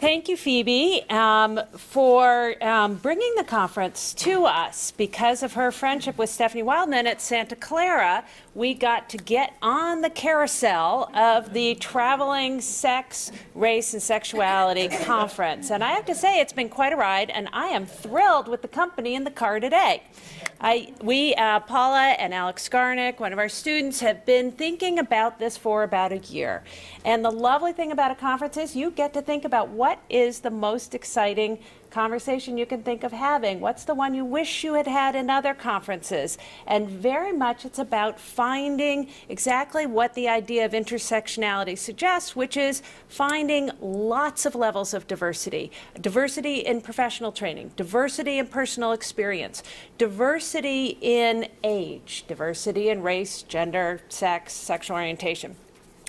Thank you, Phoebe, for bringing the conference to us. Because of her friendship with Stephanie Wildman at Santa Clara, we got to get on the carousel of the Traveling Sex, Race, and Sexuality Conference. And I have to say, it's been quite a ride, and I am thrilled with the company in the car today. Paula and Alex Skarnick, one of our students, have been thinking about this for about a year. And the lovely thing about a conference is you get to think about what is the most exciting conversation you can think of having. What's the one you wish you had had in other conferences? And very much it's about finding exactly what the idea of intersectionality suggests, which is finding lots of levels of diversity. Diversity in professional training, diversity in personal experience, diversity in age, diversity in race, gender, sex, sexual orientation.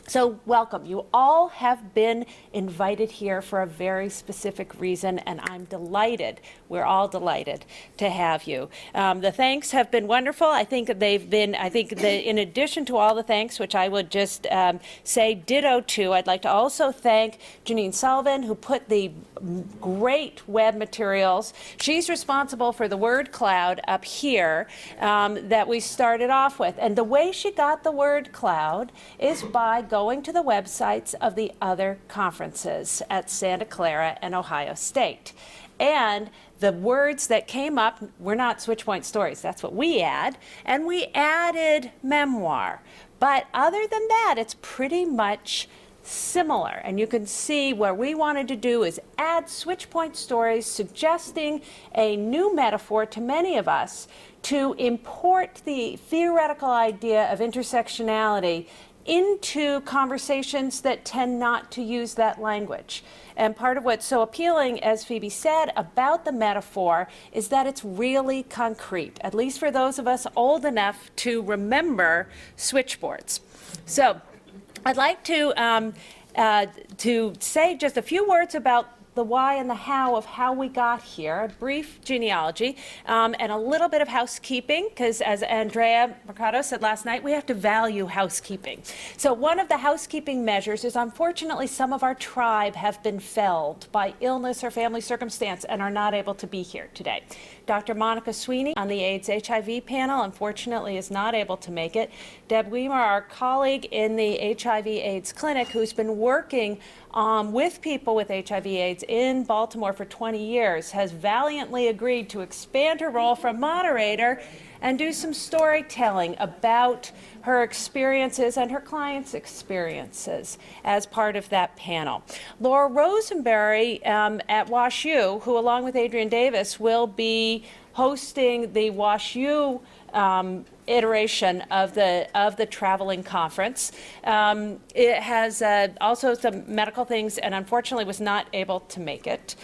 So welcome. You all have been invited here for a very specific reason, and I'm delighted. We're all delighted to have you. The thanks have been wonderful. I think in addition to all the thanks, which I would just say ditto to, I'd like to also thank Janine Sullivan, who put the great web materials. She's responsible for the word cloud up here that we started off with. And the way she got the word cloud is by going to the websites of the other conferences at Santa Clara and Ohio State. And the words that came up were not switchpoint stories. That's what we add. And we added memoir. But other than that, it's pretty much similar. And you can see what we wanted to do is add switchpoint stories, suggesting a new metaphor to many of us to import the theoretical idea of intersectionality into conversations that tend not to use that language. And part of what's so appealing, as Phoebe said, about the metaphor is that it's really concrete, at least for those of us old enough to remember switchboards. So I'd like to say just a few words about the why and the how of how we got here, a brief genealogy, and a little bit of housekeeping, because as Andrea Mercado said last night, we have to value housekeeping. So one of the housekeeping measures is, unfortunately, some of our tribe have been felled by illness or family circumstance and are not able to be here today. Dr. Monica Sweeney on the AIDS HIV panel, unfortunately, is not able to make it. Deb Weimer, our colleague in the HIV AIDS clinic, who's been working with people with HIV AIDS in Baltimore for 20 years, has valiantly agreed to expand her role from moderator and do some storytelling about her experiences and her clients' experiences as part of that panel. Laura Rosenberry at WashU, who along with Adrian Davis will be hosting the WashU iteration of the traveling conference. It has also some medical things, and unfortunately was not able to make it.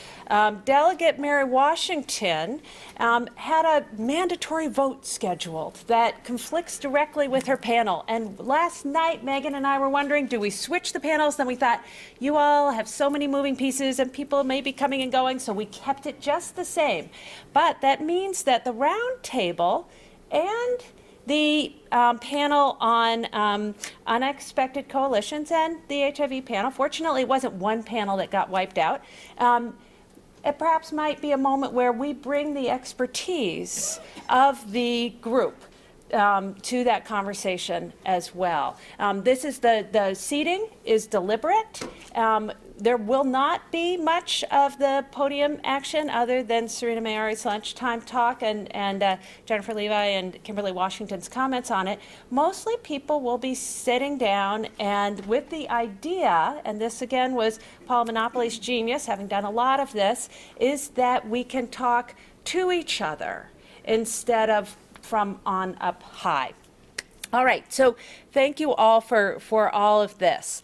Delegate Mary Washington had a mandatory vote scheduled that conflicts directly with her panel. And last night, Megan and I were wondering, do we switch the panels? Then we thought, you all have so many moving pieces and people may be coming and going, so we kept it just the same. But that means that the round table and the panel on unexpected coalitions and the HIV panel, fortunately it wasn't one panel that got wiped out, it perhaps might be a moment where we bring the expertise of the group to that conversation as well. This is the seating is deliberate. There will not be much of the podium action other than Serena Mayari's lunchtime talk and Jennifer Levi and Kimberly Washington's comments on it. Mostly people will be sitting down, and with the idea, and this again was Paul Monopoly's genius, having done a lot of this, is that we can talk to each other instead of from on up high. All right, so thank you all for all of this.